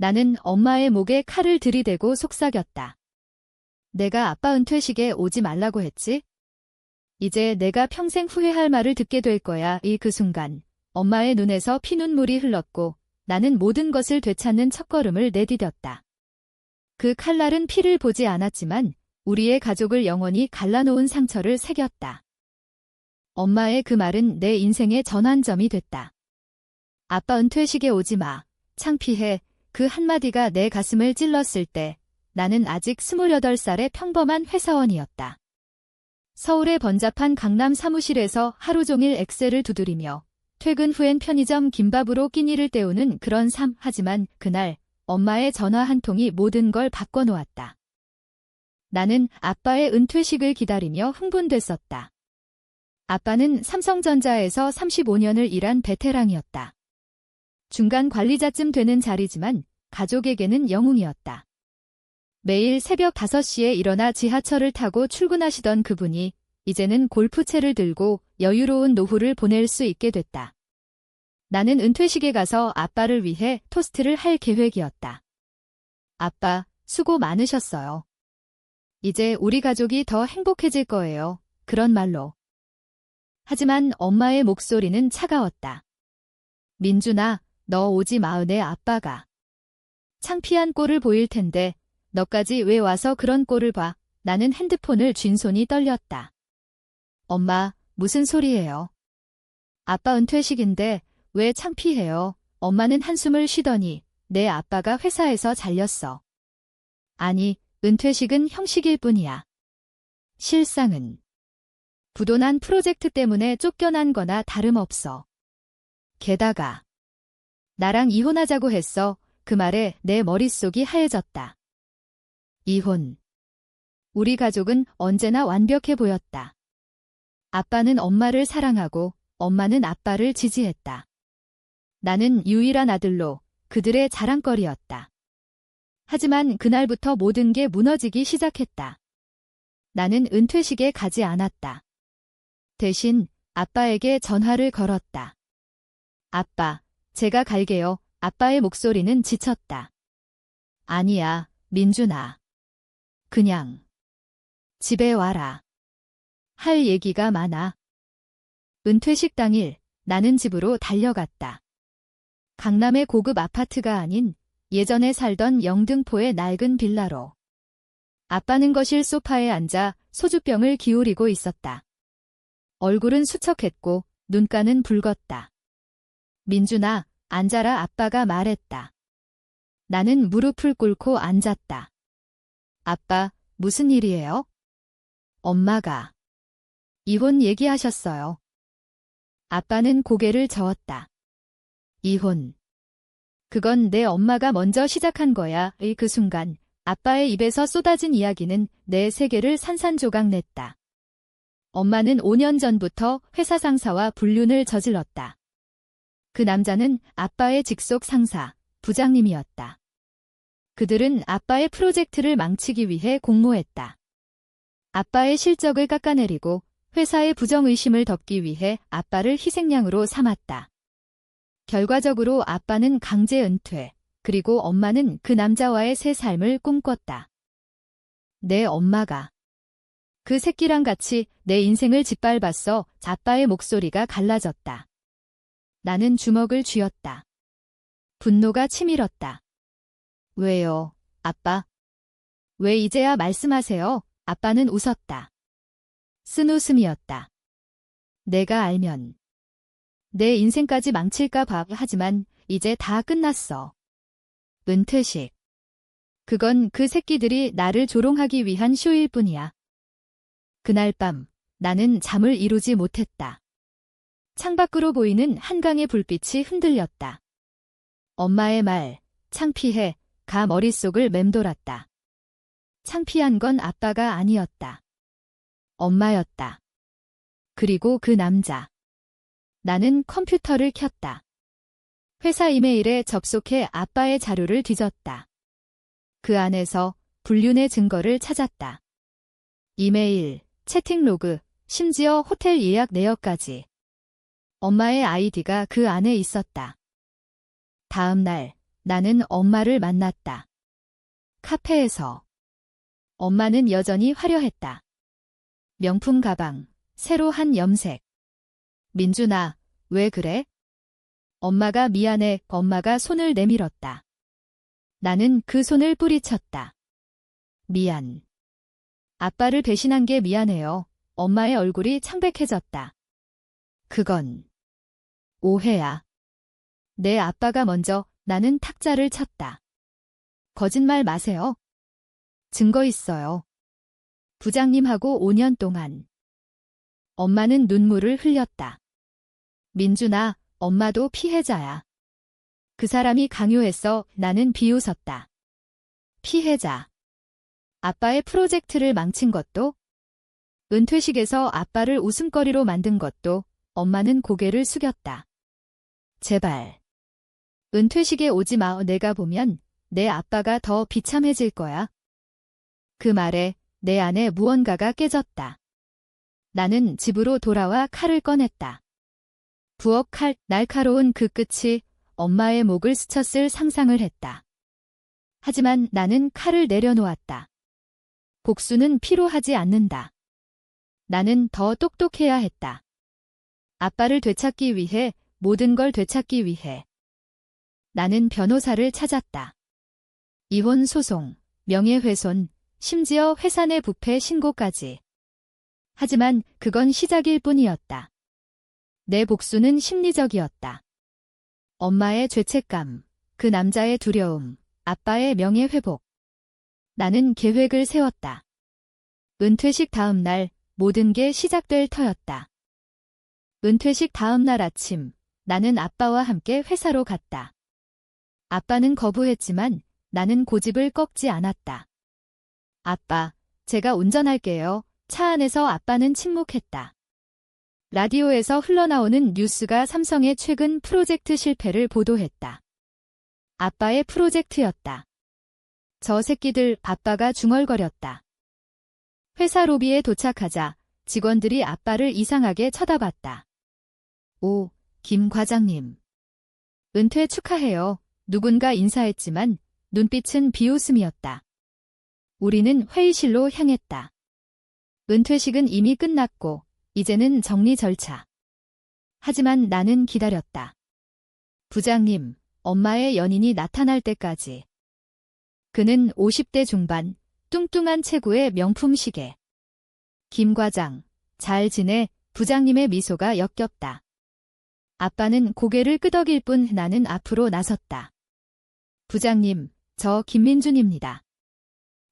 나는 엄마의 목에 칼을 들이대고 속삭였다. 내가 아빠 은퇴식에 오지 말라고 했지? 이제 내가 평생 후회할 말을 듣게 될 거야. 그 순간 엄마의 눈에서 피눈물이 흘렀고 나는 모든 것을 되찾는 첫걸음을 내디뎠다. 그 칼날은 피를 보지 않았지만 우리의 가족을 영원히 갈라놓은 상처를 새겼다. 엄마의 그 말은 내 인생의 전환점이 됐다. 아빠 은퇴식에 오지 마. 창피해. 그 한마디가 내 가슴을 찔렀을 때 나는 아직 28살의 평범한 회사원이었다. 서울의 번잡한 강남 사무실에서 하루 종일 엑셀을 두드리며 퇴근 후엔 편의점 김밥으로 끼니를 때우는 그런 삶. 하지만 그날 엄마의 전화 한 통이 모든 걸 바꿔놓았다. 나는 아빠의 은퇴식을 기다리며 흥분됐었다. 아빠는 삼성전자에서 35년을 일한 베테랑이었다. 중간 관리자쯤 되는 자리지만 가족에게는 영웅이었다. 매일 새벽 5시에 일어나 지하철을 타고 출근하시던 그분이 이제는 골프채를 들고 여유로운 노후를 보낼 수 있게 됐다. 나는 은퇴식에 가서 아빠를 위해 토스트를 할 계획이었다. 아빠, 수고 많으셨어요. 이제 우리 가족이 더 행복해질 거예요. 그런 말로. 하지만 엄마의 목소리는 차가웠다. 민준아, 너 오지 마. 내 아빠가. 창피한 꼴을 보일 텐데 너까지 왜 와서 그런 꼴을 봐. 나는 핸드폰을 쥔 손이 떨렸다. 엄마, 무슨 소리예요? 아빠 은퇴식인데 왜 창피해요? 엄마는 한숨을 쉬더니 내 아빠가 회사에서 잘렸어. 아니, 은퇴식은 형식일 뿐이야. 실상은 부도난 프로젝트 때문에 쫓겨난 거나 다름없어. 게다가 나랑 이혼하자고 했어. 그 말에 내 머릿속이 하얘졌다. 이혼. 우리 가족은 언제나 완벽해 보였다. 아빠는 엄마를 사랑하고 엄마는 아빠를 지지했다. 나는 유일한 아들로 그들의 자랑거리였다. 하지만 그날부터 모든 게 무너지기 시작했다. 나는 은퇴식에 가지 않았다. 대신 아빠에게 전화를 걸었다. 아빠, 제가 갈게요. 아빠의 목소리는 지쳤다. 아니야, 민준아. 그냥 집에 와라. 할 얘기가 많아. 은퇴식 당일 나는 집으로 달려갔다. 강남의 고급 아파트가 아닌 예전에 살던 영등포의 낡은 빌라로. 아빠는 거실 소파에 앉아 소주병을 기울이고 있었다. 얼굴은 수척했고 눈가는 붉었다. 민준아, 앉아라. 아빠가 말했다. 나는 무릎을 꿇고 앉았다. 아빠, 무슨 일이에요? 엄마가 이혼 얘기하셨어요. 아빠는 고개를 저었다. 이혼. 그건 내 엄마가 먼저 시작한 거야. 그 순간 아빠의 입에서 쏟아진 이야기는 내 세계를 산산조각 냈다. 엄마는 5년 전부터 회사 상사와 불륜을 저질렀다. 그 남자는 아빠의 직속 상사, 부장님이었다. 그들은 아빠의 프로젝트를 망치기 위해 공모했다. 아빠의 실적을 깎아내리고 회사의 부정의심을 덮기 위해 아빠를 희생양으로 삼았다. 결과적으로 아빠는 강제 은퇴, 그리고 엄마는 그 남자와의 새 삶을 꿈꿨다. 내 엄마가 그 새끼랑 같이 내 인생을 짓밟았어. 아빠의 목소리가 갈라졌다. 나는 주먹을 쥐었다. 분노가 치밀었다. 왜요, 아빠? 왜 이제야 말씀하세요? 아빠는 웃었다. 쓴 웃음이었다. 내가 알면 내 인생까지 망칠까 봐. 하지만 이제 다 끝났어. 은퇴식. 그건 그 새끼들이 나를 조롱하기 위한 쇼일 뿐이야. 그날 밤 나는 잠을 이루지 못했다. 창밖으로 보이는 한강의 불빛이 흔들렸다. 엄마의 말, 창피해, 가 머릿속을 맴돌았다. 창피한 건 아빠가 아니었다. 엄마였다. 그리고 그 남자. 나는 컴퓨터를 켰다. 회사 이메일에 접속해 아빠의 자료를 뒤졌다. 그 안에서 불륜의 증거를 찾았다. 이메일, 채팅 로그, 심지어 호텔 예약 내역까지. 엄마의 아이디가 그 안에 있었다. 다음 날 나는 엄마를 만났다. 카페에서. 엄마는 여전히 화려했다. 명품 가방, 새로 한 염색. 민준아, 왜 그래? 엄마가 미안해. 엄마가 손을 내밀었다. 나는 그 손을 뿌리쳤다. 미안. 아빠를 배신한 게 미안해요. 엄마의 얼굴이 창백해졌다. 그건 오해야. 내 아빠가 먼저. 나는 탁자를 쳤다. 거짓말 마세요. 증거 있어요. 부장님하고 5년 동안. 엄마는 눈물을 흘렸다. 민준아, 엄마도 피해자야. 그 사람이 강요했어. 나는 비웃었다. 피해자. 아빠의 프로젝트를 망친 것도, 은퇴식에서 아빠를 웃음거리로 만든 것도. 엄마는 고개를 숙였다. 제발. 은퇴식에 오지 마. 내가 보면 내 아빠가 더 비참해질 거야. 그 말에 내 안에 무언가가 깨졌다. 나는 집으로 돌아와 칼을 꺼냈다. 부엌 칼, 날카로운 그 끝이 엄마의 목을 스쳤을 상상을 했다. 하지만 나는 칼을 내려놓았다. 복수는 필요하지 않는다. 나는 더 똑똑해야 했다. 아빠를 되찾기 위해, 모든 걸 되찾기 위해. 나는 변호사를 찾았다. 이혼 소송, 명예훼손, 심지어 회사 내 부패 신고까지. 하지만 그건 시작일 뿐이었다. 내 복수는 심리적이었다. 엄마의 죄책감, 그 남자의 두려움, 아빠의 명예회복. 나는 계획을 세웠다. 은퇴식 다음 날 모든 게 시작될 터였다. 은퇴식 다음 날 아침, 나는 아빠와 함께 회사로 갔다. 아빠는 거부했지만 나는 고집을 꺾지 않았다. 아빠, 제가 운전할게요. 차 안에서 아빠는 침묵했다. 라디오에서 흘러나오는 뉴스가 삼성의 최근 프로젝트 실패를 보도했다. 아빠의 프로젝트였다. 저 새끼들, 아빠가 중얼거렸다. 회사 로비에 도착하자 직원들이 아빠를 이상하게 쳐다봤다. 오, 김 과장님. 은퇴 축하해요. 누군가 인사했지만 눈빛은 비웃음이었다. 우리는 회의실로 향했다. 은퇴식은 이미 끝났고 이제는 정리 절차. 하지만 나는 기다렸다. 부장님, 엄마의 연인이 나타날 때까지. 그는 50대 중반, 뚱뚱한 체구의 명품 시계. 김 과장, 잘 지내? 부장님의 미소가 역겹다. 아빠는 고개를 끄덕일 뿐. 나는 앞으로 나섰다. 부장님, 저 김민준입니다.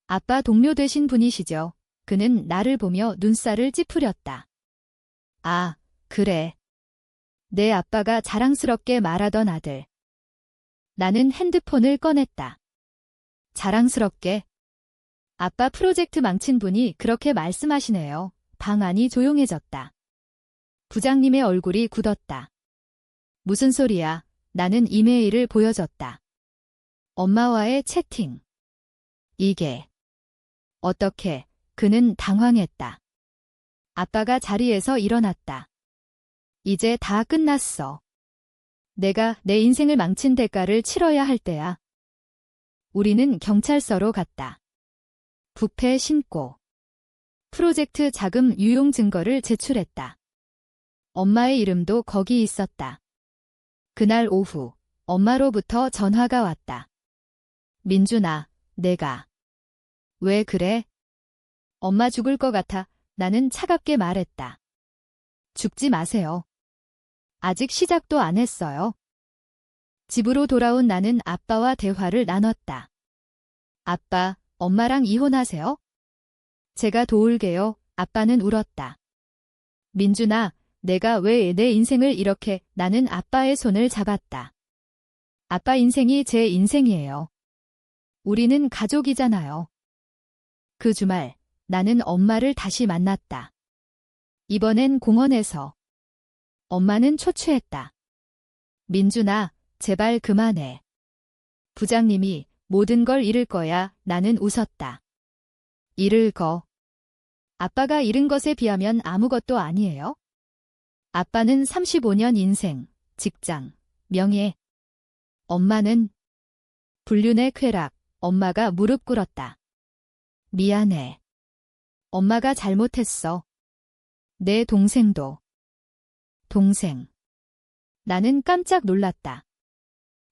아빠 동료 되신 분이시죠? 그는 나를 보며 눈살을 찌푸렸다. 아, 그래. 내 아빠가 자랑스럽게 말하던 아들. 나는 핸드폰을 꺼냈다. 자랑스럽게. 아빠 프로젝트 망친 분이 그렇게 말씀하시네요. 방 안이 조용해졌다. 부장님의 얼굴이 굳었다. 무슨 소리야? 나는 이메일을 보여줬다. 엄마와의 채팅. 이게. 어떻게? 그는 당황했다. 아빠가 자리에서 일어났다. 이제 다 끝났어. 내가 내 인생을 망친 대가를 치러야 할 때야. 우리는 경찰서로 갔다. 부패 신고. 프로젝트 자금 유용 증거를 제출했다. 엄마의 이름도 거기 있었다. 그날 오후, 엄마로부터 전화가 왔다. 민준아, 내가. 왜 그래? 엄마 죽을 것 같아. 나는 차갑게 말했다. 죽지 마세요. 아직 시작도 안 했어요. 집으로 돌아온 나는 아빠와 대화를 나눴다. 아빠, 엄마랑 이혼하세요? 제가 도울게요. 아빠는 울었다. 민준아, 내가 왜 내 인생을 이렇게. 나는 아빠의 손을 잡았다. 아빠 인생이 제 인생이에요. 우리는 가족이잖아요. 그 주말, 나는 엄마를 다시 만났다. 이번엔 공원에서. 엄마는 초췌했다. 민준아, 제발 그만해. 부장님이 모든 걸 잃을 거야. 나는 웃었다. 잃을 거. 아빠가 잃은 것에 비하면 아무것도 아니에요? 아빠는 35년 인생, 직장, 명예. 엄마는 불륜의 쾌락, 엄마가 무릎 꿇었다. 미안해. 엄마가 잘못했어. 내 동생도. 동생. 나는 깜짝 놀랐다.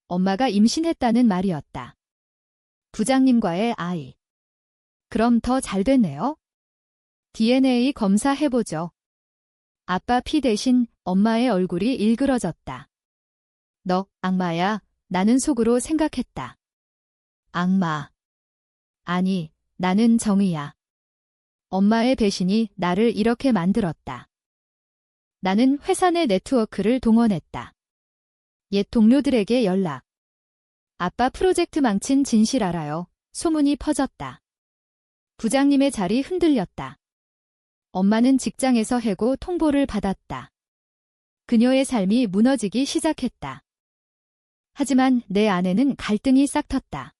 엄마가 임신했다는 말이었다. 부장님과의 아이. 그럼 더 잘 됐네요. DNA 검사해보죠. 아빠 피 대신 엄마의 얼굴이 일그러졌다. 너 악마야, 나는 속으로 생각했다. 악마. 아니, 나는 정의야. 엄마의 배신이 나를 이렇게 만들었다. 나는 회사 내 네트워크를 동원했다. 옛 동료들에게 연락. 아빠 프로젝트 망친 진실 알아요. 소문이 퍼졌다. 부장님의 자리 흔들렸다. 엄마는 직장에서 해고 통보를 받았다. 그녀의 삶이 무너지기 시작했다. 하지만 내 안에는 갈등이 싹텄다.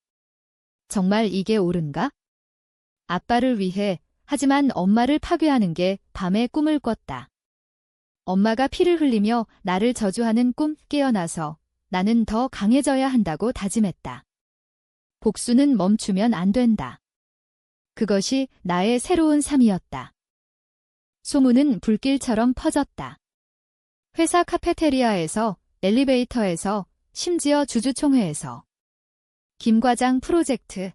정말 이게 옳은가? 아빠를 위해, 하지만 엄마를 파괴하는 게 밤에 꿈을 꿨다. 엄마가 피를 흘리며 나를 저주하는 꿈 깨어나서 나는 더 강해져야 한다고 다짐했다. 복수는 멈추면 안 된다. 그것이 나의 새로운 삶이었다. 소문은 불길처럼 퍼졌다. 회사 카페테리아에서, 엘리베이터에서, 심지어 주주총회에서. 김 과장 프로젝트.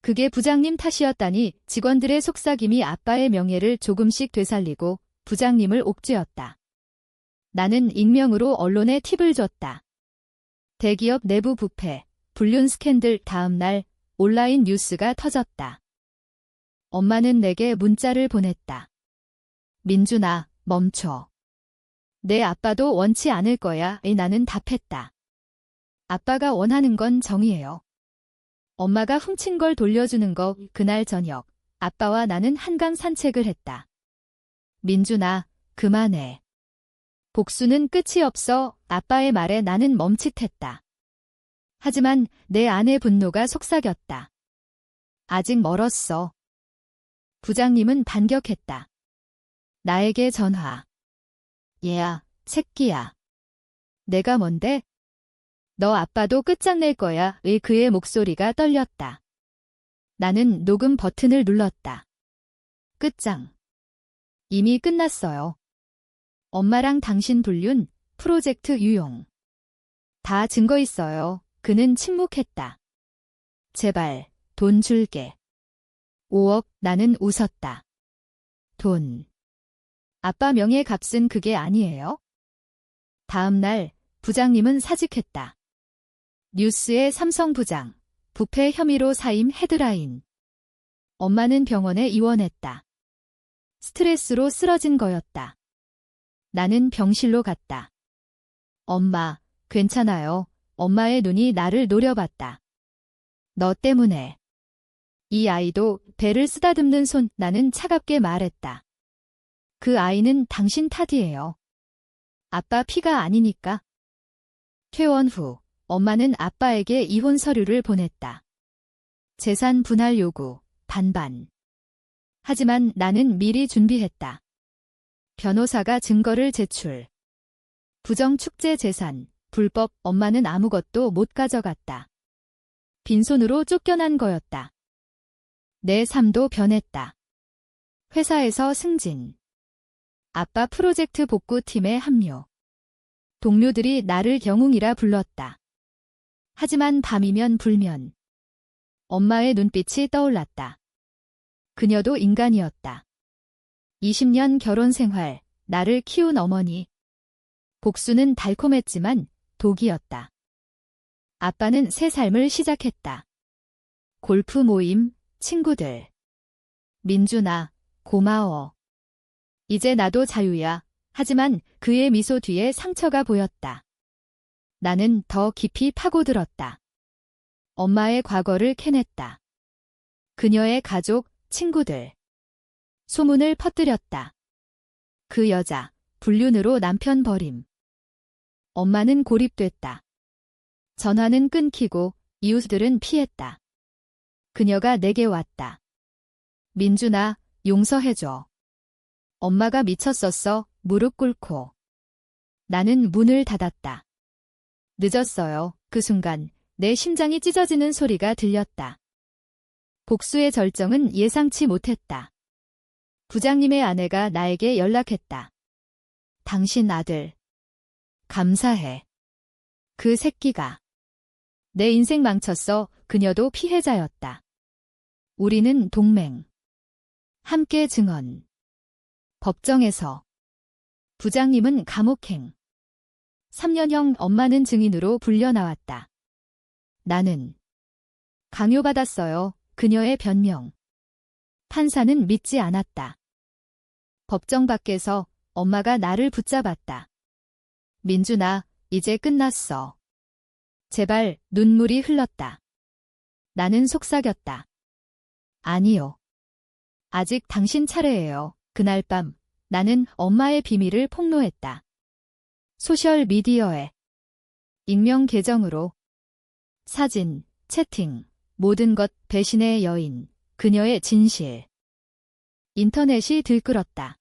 그게 부장님 탓이었다니 직원들의 속삭임이 아빠의 명예를 조금씩 되살리고 부장님을 옥죄었다. 나는 익명으로 언론에 팁을 줬다. 대기업 내부 부패, 불륜 스캔들 다음 날 온라인 뉴스가 터졌다. 엄마는 내게 문자를 보냈다. 민준아, 멈춰. 내 아빠도 원치 않을 거야. 나는 답했다. 아빠가 원하는 건 정의예요. 엄마가 훔친 걸 돌려주는 거. 그날 저녁, 아빠와 나는 한강 산책을 했다. 민준아, 그만해. 복수는 끝이 없어. 아빠의 말에 나는 멈칫했다. 하지만 내 안의 분노가 속삭였다. 아직 멀었어. 부장님은 반격했다. 나에게 전화. 얘야, 새끼야. 내가 뭔데? 너 아빠도 끝장낼 거야. 그의 목소리가 떨렸다. 나는 녹음 버튼을 눌렀다. 끝장. 이미 끝났어요. 엄마랑 당신 불륜, 프로젝트 유용. 다 증거 있어요. 그는 침묵했다. 제발, 돈 줄게. 5억, 나는 웃었다. 돈. 아빠 명예 값은 그게 아니에요? 다음 날, 부장님은 사직했다. 뉴스의 삼성 부장, 부패 혐의로 사임 헤드라인. 엄마는 병원에 입원했다. 스트레스로 쓰러진 거였다. 나는 병실로 갔다. 엄마, 괜찮아요. 엄마의 눈이 나를 노려봤다. 너 때문에. 이 아이도 배를 쓰다듬는 손. 나는 차갑게 말했다. 그 아이는 당신 탓이에요. 아빠 피가 아니니까. 퇴원 후, 엄마는 아빠에게 이혼 서류를 보냈다. 재산 분할 요구, 반반. 하지만 나는 미리 준비했다. 변호사가 증거를 제출. 부정 축제 재산, 불법. 엄마는 아무것도 못 가져갔다. 빈손으로 쫓겨난 거였다. 내 삶도 변했다. 회사에서 승진. 아빠 프로젝트 복구팀에 합류. 동료들이 나를 영웅이라 불렀다. 하지만 밤이면 불면. 엄마의 눈빛이 떠올랐다. 그녀도 인간이었다. 20년 결혼 생활, 나를 키운 어머니. 복수는 달콤했지만 독이었다. 아빠는 새 삶을 시작했다. 골프 모임, 친구들. 민준아, 고마워. 이제 나도 자유야. 하지만 그의 미소 뒤에 상처가 보였다. 나는 더 깊이 파고들었다. 엄마의 과거를 캐냈다. 그녀의 가족, 친구들. 소문을 퍼뜨렸다. 그 여자, 불륜으로 남편 버림. 엄마는 고립됐다. 전화는 끊기고 이웃들은 피했다. 그녀가 내게 왔다. 민준아, 용서해줘. 엄마가 미쳤었어. 무릎 꿇고. 나는 문을 닫았다. 늦었어요. 그 순간 내 심장이 찢어지는 소리가 들렸다. 복수의 절정은 예상치 못했다. 부장님의 아내가 나에게 연락했다. 당신 아들. 감사해. 그 새끼가. 내 인생 망쳤어. 그녀도 피해자였다. 우리는 동맹. 함께 증언. 법정에서. 부장님은 감옥행. 3년형, 엄마는 증인으로 불려 나왔다. 나는 강요받았어요. 그녀의 변명. 판사는 믿지 않았다. 법정 밖에서 엄마가 나를 붙잡았다. 민준아, 이제 끝났어. 제발. 눈물이 흘렀다. 나는 속삭였다. 아니요. 아직 당신 차례예요. 그날 밤 나는 엄마의 비밀을 폭로했다. 소셜 미디어에. 익명 계정으로. 사진, 채팅, 모든 것. 배신의 여인, 그녀의 진실. 인터넷이 들끓었다.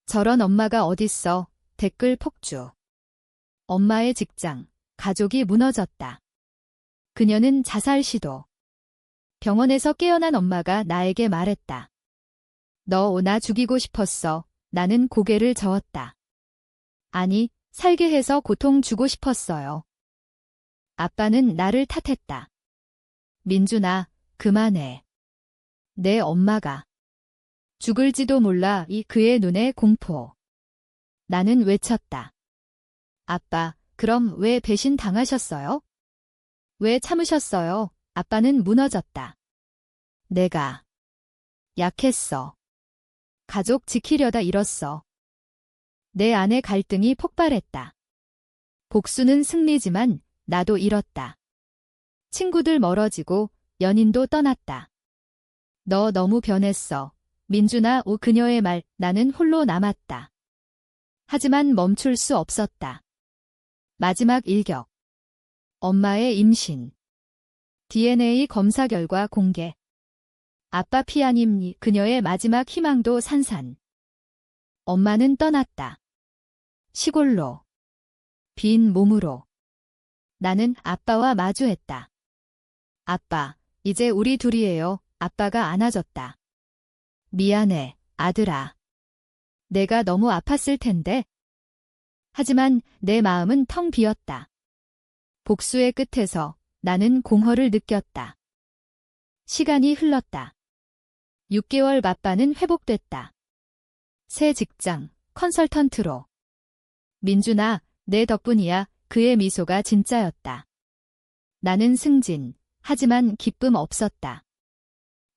저런 엄마가 어딨어. 댓글 폭주. 엄마의 직장, 가족이 무너졌다. 그녀는 자살 시도. 병원에서 깨어난 엄마가 나에게 말했다. 너 나 죽이고 싶었어. 나는 고개를 저었다. 아니, 살게 해서 고통 주고 싶었어요. 아빠는 나를 탓했다. 민준아, 그만해. 내 엄마가 죽을지도 몰라. 이 그의 눈에 공포. 나는 외쳤다. 아빠, 그럼 왜 배신 당하셨어요? 왜 참으셨어요? 아빠는 무너졌다. 내가 약했어. 가족 지키려다 잃었어. 내 안에 갈등이 폭발했다. 복수는 승리지만 나도 잃었다. 친구들 멀어지고 연인도 떠났다. 너 너무 변했어. 민준아. 그녀의 말. 나는 홀로 남았다. 하지만 멈출 수 없었다. 마지막 일격. 엄마의 임신. DNA 검사 결과 공개. 아빠 피 아님. 그녀의 마지막 희망도 산산. 엄마는 떠났다. 시골로. 빈 몸으로. 나는 아빠와 마주했다. 아빠, 이제 우리 둘이에요. 아빠가 안아줬다. 미안해, 아들아. 내가 너무 아팠을 텐데. 하지만 내 마음은 텅 비었다. 복수의 끝에서 나는 공허를 느꼈다. 시간이 흘렀다. 6개월. 아빠는 회복됐다. 새 직장, 컨설턴트로. 민준아, 내 덕분이야. 그의 미소가 진짜였다. 나는 승진, 하지만 기쁨 없었다.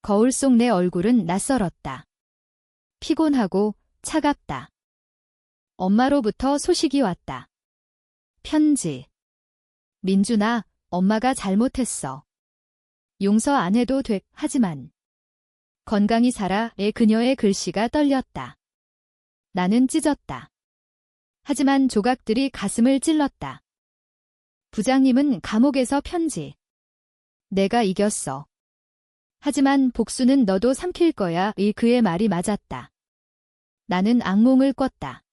거울 속 내 얼굴은 낯설었다. 피곤하고 차갑다. 엄마로부터 소식이 왔다. 편지. 민준아, 엄마가 잘못했어. 용서 안 해도 돼. 하지만 건강히 살아. 그녀의 글씨가 떨렸다. 나는 찢었다. 하지만 조각들이 가슴을 찔렀다. 부장님은 감옥에서 편지. 내가 이겼어. 하지만 복수는 너도 삼킬 거야. 그의 말이 맞았다. 나는 악몽을 꿨다.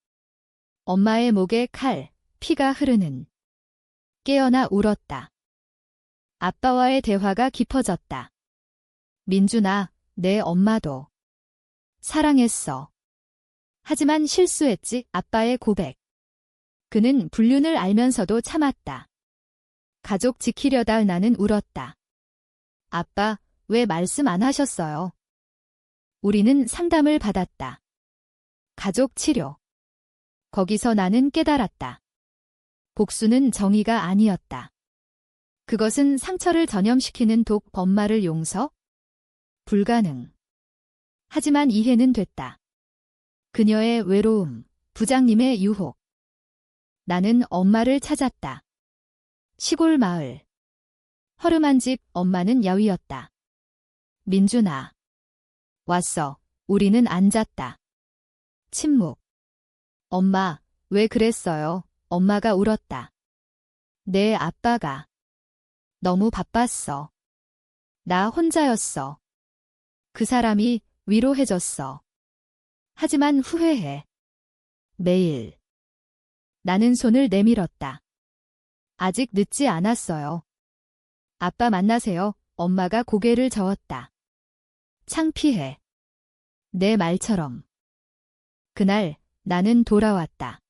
엄마의 목에 칼, 피가 흐르는. 깨어나 울었다. 아빠와의 대화가 깊어졌다. 민준아, 내 엄마도 사랑했어. 하지만 실수했지. 아빠의 고백. 그는 불륜을 알면서도 참았다. 가족 지키려다. 나는 울었다. 아빠, 왜 말씀 안 하셨어요? 우리는 상담을 받았다. 가족 치료. 거기서 나는 깨달았다. 복수는 정의가 아니었다. 그것은 상처를 전염시키는 독. 엄마를 용서? 불가능. 하지만 이해는 됐다. 그녀의 외로움, 부장님의 유혹. 나는 엄마를 찾았다. 시골 마을. 허름한 집. 엄마는 야위였다. 민준아. 왔어. 우리는 앉았다. 침묵. 엄마, 왜 그랬어요? 엄마가 울었다. 내 아빠가 너무 바빴어. 나 혼자였어. 그 사람이 위로해줬어. 하지만 후회해. 매일. 나는 손을 내밀었다. 아직 늦지 않았어요. 아빠 만나세요. 엄마가 고개를 저었다. 창피해. 내 말처럼. 그날 나는 돌아왔다.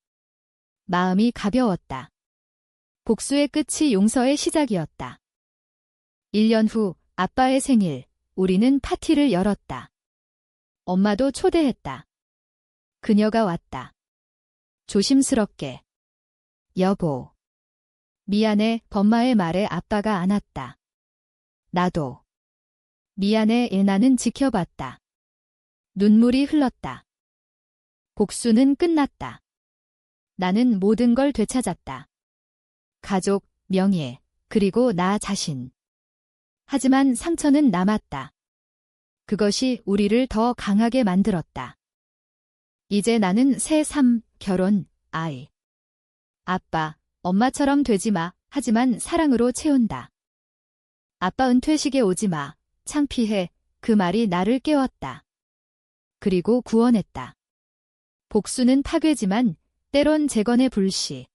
마음이 가벼웠다. 복수의 끝이 용서의 시작이었다. 1년 후 아빠의 생일, 우리는 파티를 열었다. 엄마도 초대했다. 그녀가 왔다. 조심스럽게. 여보. 미안해. 엄마의 말에 아빠가 안았다. 나도. 미안해. 나는 지켜봤다. 눈물이 흘렀다. 복수는 끝났다. 나는 모든 걸 되찾았다. 가족, 명예, 그리고 나 자신. 하지만 상처는 남았다. 그것이 우리를 더 강하게 만들었다. 이제 나는 새 삶, 결혼, 아이. 아빠, 엄마처럼 되지 마. 하지만 사랑으로 채운다. 아빠 은퇴식에 오지 마. 창피해. 그 말이 나를 깨웠다. 그리고 구원했다. 복수는 파괴지만 때론 재건의 불씨.